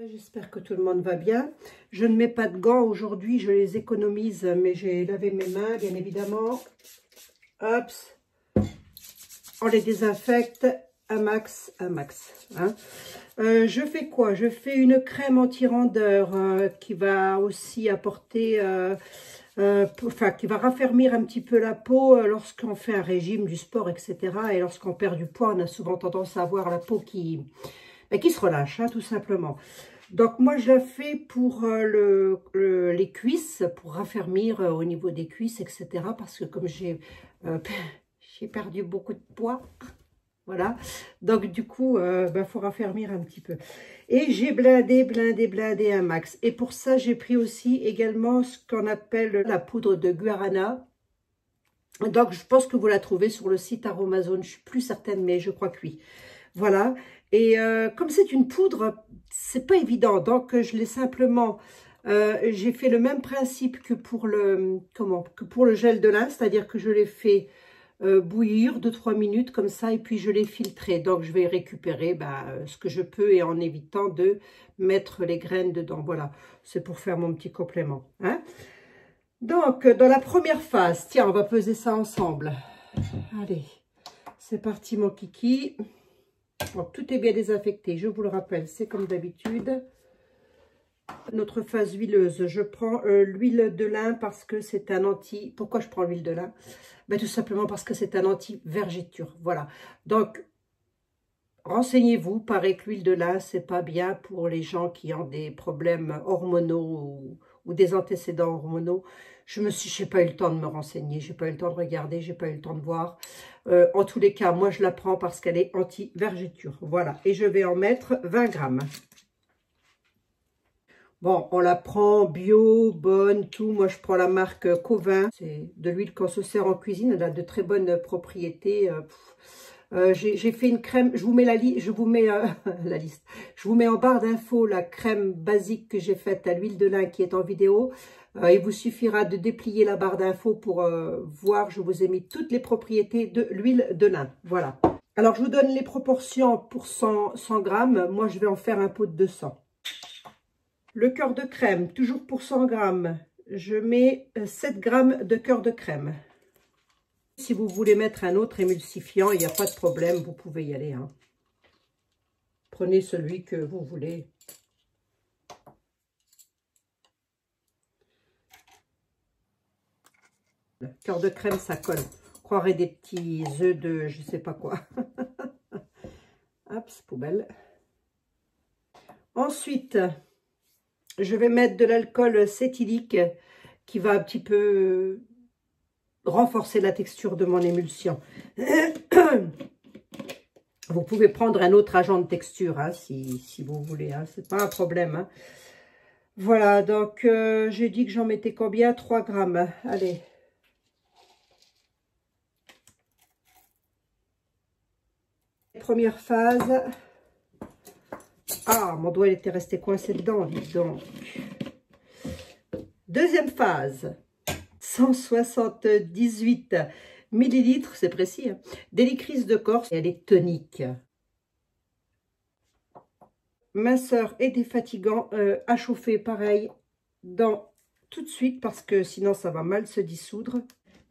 J'espère que tout le monde va bien. Je ne mets pas de gants aujourd'hui, je les économise, mais j'ai lavé mes mains, bien évidemment. Hop, on les désinfecte un max, hein. Je fais quoi? Je fais une crème anti-rondeur qui va aussi apporter, qui va raffermir un petit peu la peau lorsqu'on fait un régime, du sport, etc. Et lorsqu'on perd du poids, on a souvent tendance à avoir la peau qui se relâche, hein, tout simplement. Donc moi je la fais pour les cuisses, pour raffermir au niveau des cuisses, etc. Parce que comme j'ai perdu beaucoup de poids, voilà. Donc du coup, faut raffermir un petit peu. Et j'ai blindé un max. Et pour ça, j'ai pris aussi également ce qu'on appelle la poudre de guarana. Donc je pense que vous la trouvez sur le site Aromazone. Je suis plus certaine, mais je crois que oui. Voilà. Et comme c'est une poudre, c'est pas évident. Donc je l'ai simplement, j'ai fait le même principe que pour le gel de lin, c'est-à-dire que je l'ai fait bouillir 2-3 minutes comme ça et puis je l'ai filtré. Donc je vais récupérer ce que je peux et en évitant de mettre les graines dedans. Voilà, c'est pour faire mon petit complément, hein. Donc dans la première phase, tiens, on va peser ça ensemble. Allez, c'est parti mon kiki. Bon, tout est bien désinfecté, je vous le rappelle, c'est comme d'habitude. Notre phase huileuse, je prends l'huile de lin parce que c'est un anti... Pourquoi je prends l'huile de lin? Tout simplement parce que c'est un anti-vergéture, voilà. Donc, renseignez-vous, paraît que l'huile de lin, c'est pas bien pour les gens qui ont des problèmes hormonaux ou des antécédents hormonaux. J'ai pas eu le temps de me renseigner, j'ai pas eu le temps de regarder, j'ai pas eu le temps de voir. En tous les cas, moi je la prends parce qu'elle est anti-vergéture. Voilà, et je vais en mettre 20 grammes. Bon, on la prend bio, bonne, tout. Moi je prends la marque Covin. C'est de l'huile qu'on se sert en cuisine, elle a de très bonnes propriétés. J'ai fait une crème, je vous mets la liste, la liste. Je vous mets en barre d'infos la crème basique que j'ai faite à l'huile de lin qui est en vidéo. Il vous suffira de déplier la barre d'infos pour voir, je vous ai mis toutes les propriétés de l'huile de lin. Voilà. Alors, je vous donne les proportions pour 100 grammes. Moi, je vais en faire un pot de 200. Le cœur de crème, toujours pour 100 grammes. Je mets 7 grammes de cœur de crème. Si vous voulez mettre un autre émulsifiant, il n'y a pas de problème, vous pouvez y aller, hein. Prenez celui que vous voulez. Le cœur de crème, ça colle. On croirait des petits œufs de je sais pas quoi. Hop, poubelle. Ensuite, je vais mettre de l'alcool cétylique qui va un petit peu renforcer la texture de mon émulsion. Vous pouvez prendre un autre agent de texture, hein, si vous voulez, hein, c'est pas un problème, hein. Voilà, donc j'ai dit que j'en mettais combien? 3 grammes. Allez. Première phase. Ah, mon doigt il était resté coincé dedans, dites donc. Deuxième phase. 178 millilitres, c'est précis, hein, d'hélicryse de Corse. Elle est tonique. Minceur et défatigant à chauffer pareil tout de suite parce que sinon ça va mal se dissoudre.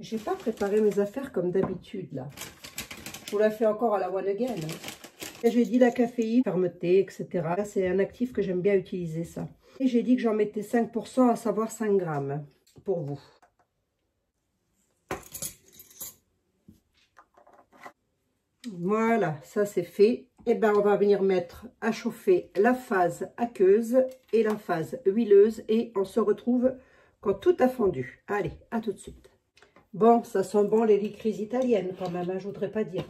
J'ai pas préparé mes affaires comme d'habitude là. Je vous la fais encore à la one again. J'ai dit la caféine, fermeté, etc. C'est un actif que j'aime bien utiliser ça. Et j'ai dit que j'en mettais 5%, à savoir 5 grammes pour vous. Voilà, ça c'est fait. Et ben on va venir mettre à chauffer la phase aqueuse et la phase huileuse et on se retrouve quand tout a fondu. Allez, à tout de suite. Bon, ça sent bon l'hélicryse italienne quand même, hein, je voudrais pas dire.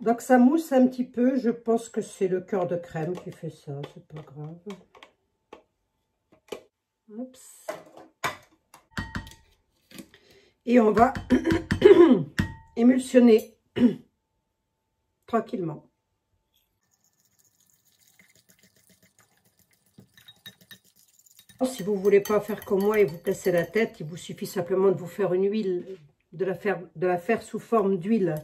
Donc ça mousse un petit peu, je pense que c'est le cœur de crème qui fait ça, c'est pas grave. Oups. Et on va émulsionner tranquillement. Si vous ne voulez pas faire comme moi et vous casser la tête, il vous suffit simplement de vous faire une huile, de la faire sous forme d'huile.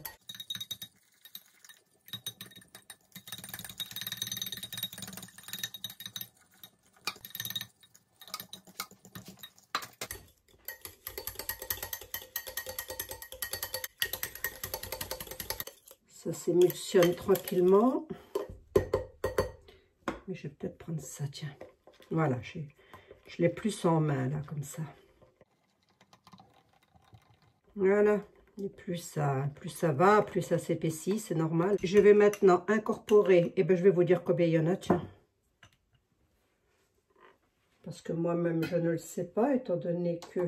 Ça s'émulsionne tranquillement. Mais je vais peut-être prendre ça, tiens. Voilà, je l'ai plus en main, là, comme ça. Voilà. Et plus ça va, plus ça s'épaissit, c'est normal. Je vais maintenant incorporer, et ben je vais vous dire combien il y en a, tiens. Parce que moi-même, je ne le sais pas, étant donné que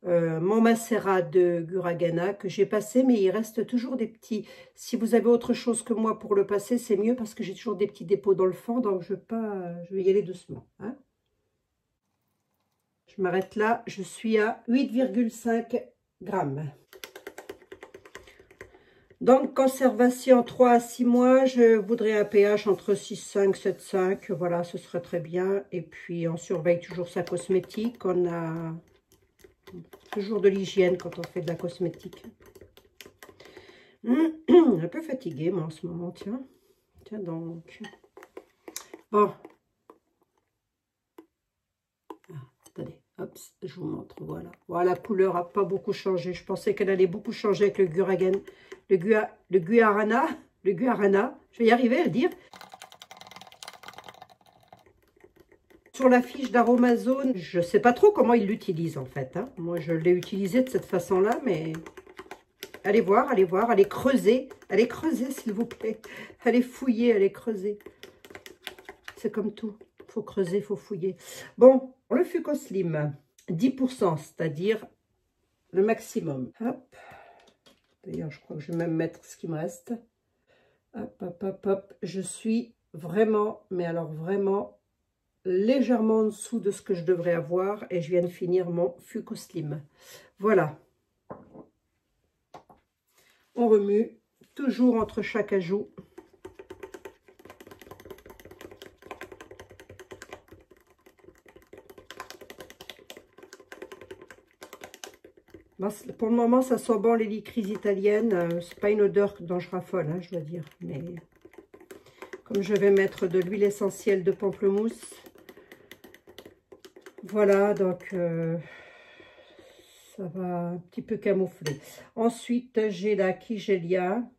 mon macérat de Guragana que j'ai passé, mais il reste toujours des petits. Si vous avez autre chose que moi pour le passer, c'est mieux parce que j'ai toujours des petits dépôts dans le fond, donc je vais y aller doucement. Hein. Je m'arrête là, je suis à 8,5 grammes. Donc, conservation 3 à 6 mois, je voudrais un pH entre 6,5 et 7,5. Voilà, ce serait très bien. Et puis, on surveille toujours sa cosmétique. On a toujours de l'hygiène quand on fait de la cosmétique. Un peu fatiguée, moi, en ce moment, tiens. Tiens donc. Bon. Ah, attendez, hop, je vous montre, voilà. Voilà, la couleur n'a pas beaucoup changé. Je pensais qu'elle allait beaucoup changer avec le Guragan. Le Guarana, je vais y arriver à le dire. Sur la fiche d'Aromazone, je ne sais pas trop comment ils l'utilisent en fait. Hein. Moi, je l'ai utilisé de cette façon-là, mais allez voir, allez creuser s'il vous plaît. Allez fouiller, allez creuser. C'est comme tout, il faut creuser, il faut fouiller. Bon, le Fucoslim, 10%, c'est-à-dire le maximum. Hop. D'ailleurs, je crois que je vais même mettre ce qui me reste. Hop, hop, hop, hop. Je suis vraiment, mais alors vraiment, légèrement en dessous de ce que je devrais avoir. Et je viens de finir mon Fucoslim. Voilà. On remue, toujours entre chaque ajout. Pour le moment, ça sent bon l'hélicryse italienne. C'est pas une odeur dont je raffole, hein, je dois dire. Mais comme je vais mettre de l'huile essentielle de pamplemousse, voilà, donc ça va un petit peu camoufler. Ensuite, j'ai la Kigelia,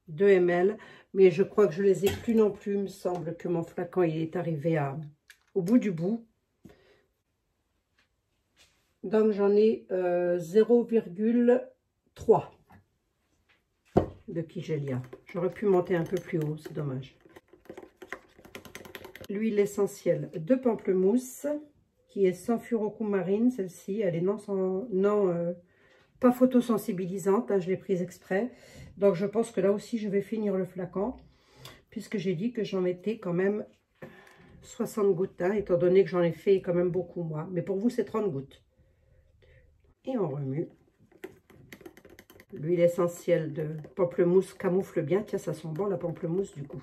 2 ml, mais je crois que je les ai plus non plus. Il me semble que mon flacon il est arrivé au bout du bout. Donc, j'en ai 0,3 de Kigelia. J'aurais pu monter un peu plus haut, c'est dommage. L'huile essentielle de pamplemousse, qui est sans furocomarine, celle-ci. Elle est pas photosensibilisante, hein, je l'ai prise exprès. Donc, je pense que là aussi, je vais finir le flacon, puisque j'ai dit que j'en mettais quand même 60 gouttes, hein, étant donné que j'en ai fait quand même beaucoup, moi. Mais pour vous, c'est 30 gouttes. Et on remue. L'huile essentielle de pamplemousse camoufle bien. Tiens, ça sent bon la pamplemousse du coup.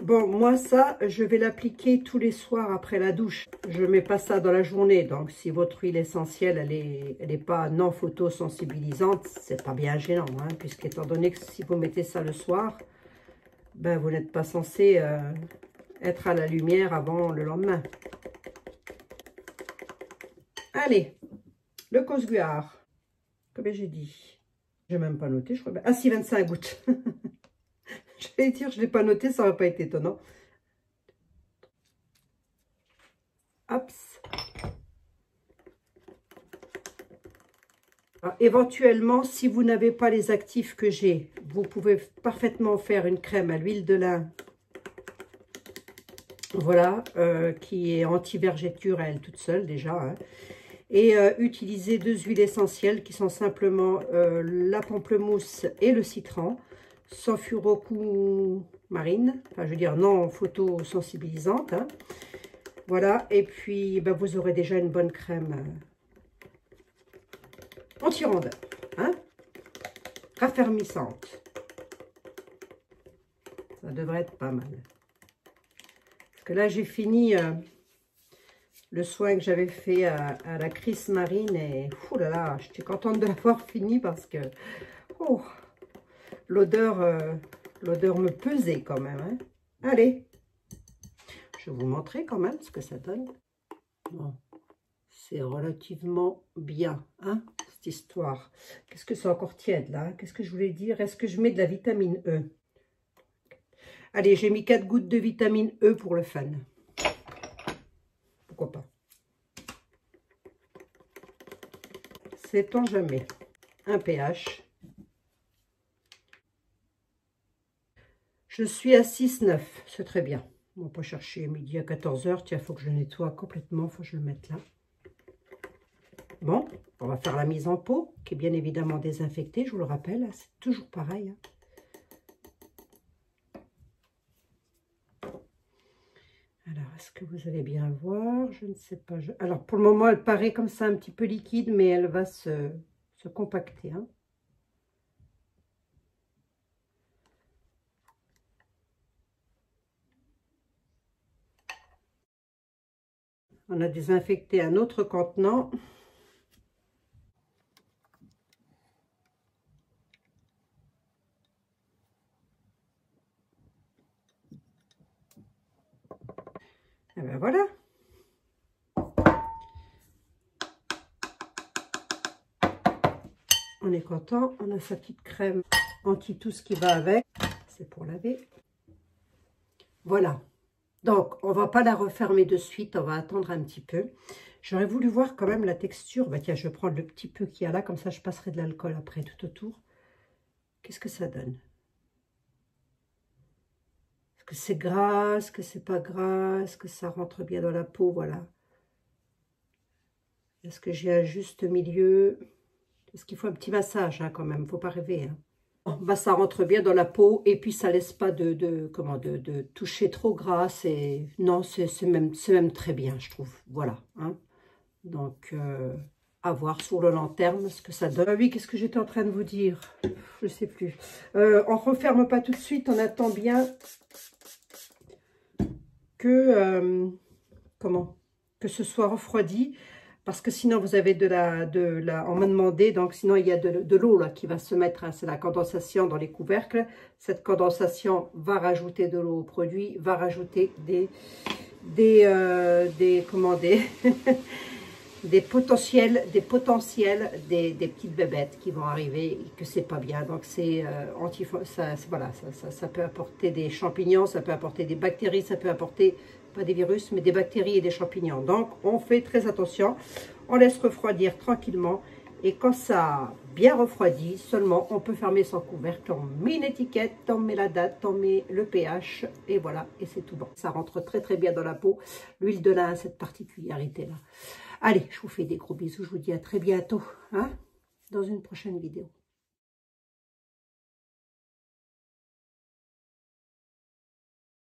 Bon, moi ça, je vais l'appliquer tous les soirs après la douche. Je ne mets pas ça dans la journée. Donc, si votre huile essentielle, elle est pas non photosensibilisante, c'est pas bien gênant. Hein, puisqu'étant donné que si vous mettez ça le soir, ben, vous n'êtes pas censé être à la lumière avant le lendemain. Allez, le Cosguard, comme j'ai dit, je n'ai même pas noté, je crois. Ah si, 25 gouttes. Je vais dire, je ne l'ai pas noté, ça n'aurait pas été étonnant. Hop. Alors, éventuellement, si vous n'avez pas les actifs que j'ai, vous pouvez parfaitement faire une crème à l'huile de lin. Voilà, qui est anti-vergéture à elle toute seule déjà, hein. Et utiliser 2 huiles essentielles qui sont simplement la pamplemousse et le citron, sans furocomarine, enfin je veux dire non photosensibilisante. Hein. Voilà, et puis ben, vous aurez déjà une bonne crème anti-rondeur, hein, raffermissante. Ça devrait être pas mal. Parce que là j'ai fini... le soin que j'avais fait à la Chris Marine et oulala, j'étais contente de l'avoir fini parce que oh, l'odeur me pesait quand même. Hein. Allez, je vais vous montrer quand même ce que ça donne. Bon, c'est relativement bien, hein, cette histoire. Qu'est-ce que c'est encore tiède, là? Qu'est-ce que je voulais dire? Est-ce que je mets de la vitamine E? Allez, j'ai mis 4 gouttes de vitamine E pour le fun. Pourquoi pas? Sait-on jamais? Un pH. Je suis à 6,9. C'est très bien. On va pas chercher midi à 14 h. Tiens, il faut que je nettoie complètement. Il faut que je le mette là. Bon, on va faire la mise en pot, qui est bien évidemment désinfectée, je vous le rappelle. C'est toujours pareil. Alors, est-ce que vous allez bien voir? Je ne sais pas. Alors, pour le moment, elle paraît comme ça un petit peu liquide, mais elle va se compacter. Hein. On a désinfecté un autre contenant. Et ben voilà. On est content. On a sa petite crème anti tout ce qui va avec. C'est pour laver. Voilà. Donc, on ne va pas la refermer de suite. On va attendre un petit peu. J'aurais voulu voir quand même la texture. Bah tiens, je vais prendre le petit peu qu'il y a là. Comme ça, je passerai de l'alcool après tout autour. Qu'est-ce que ça donne? Est-ce que c'est gras? Est-ce que c'est pas gras? Est-ce que ça rentre bien dans la peau? Voilà. Est-ce que j'ai un juste milieu? Parce qu'il faut un petit massage hein, quand même. Il ne faut pas rêver. Hein. Bah, ça rentre bien dans la peau. Et puis, ça ne laisse pas de toucher trop gras. Non, c'est même très bien, je trouve. Voilà. Hein. Donc, à voir sur le long terme ce que ça donne. Ah oui, qu'est-ce que j'étais en train de vous dire? Je ne sais plus. On ne referme pas tout de suite. On attend bien que, que ce soit refroidi. Parce que sinon, vous avez on m'a demandé, donc sinon, il y a de l'eau là qui va se mettre. Hein, c'est la condensation dans les couvercles. Cette condensation va rajouter de l'eau au produit, va rajouter des potentiels, des petites bébêtes qui vont arriver et que c'est pas bien. Donc c'est voilà, ça peut apporter des champignons, ça peut apporter des bactéries, ça peut apporter pas des virus mais des bactéries et des champignons. Donc on fait très attention, on laisse refroidir tranquillement et quand ça a bien refroidi, seulement on peut fermer son couvercle, on met une étiquette, on met la date, on met le pH et voilà, et c'est tout bon. Ça rentre très très bien dans la peau. L'huile de lin a cette particularité là. Allez, je vous fais des gros bisous, je vous dis à très bientôt, hein, dans une prochaine vidéo.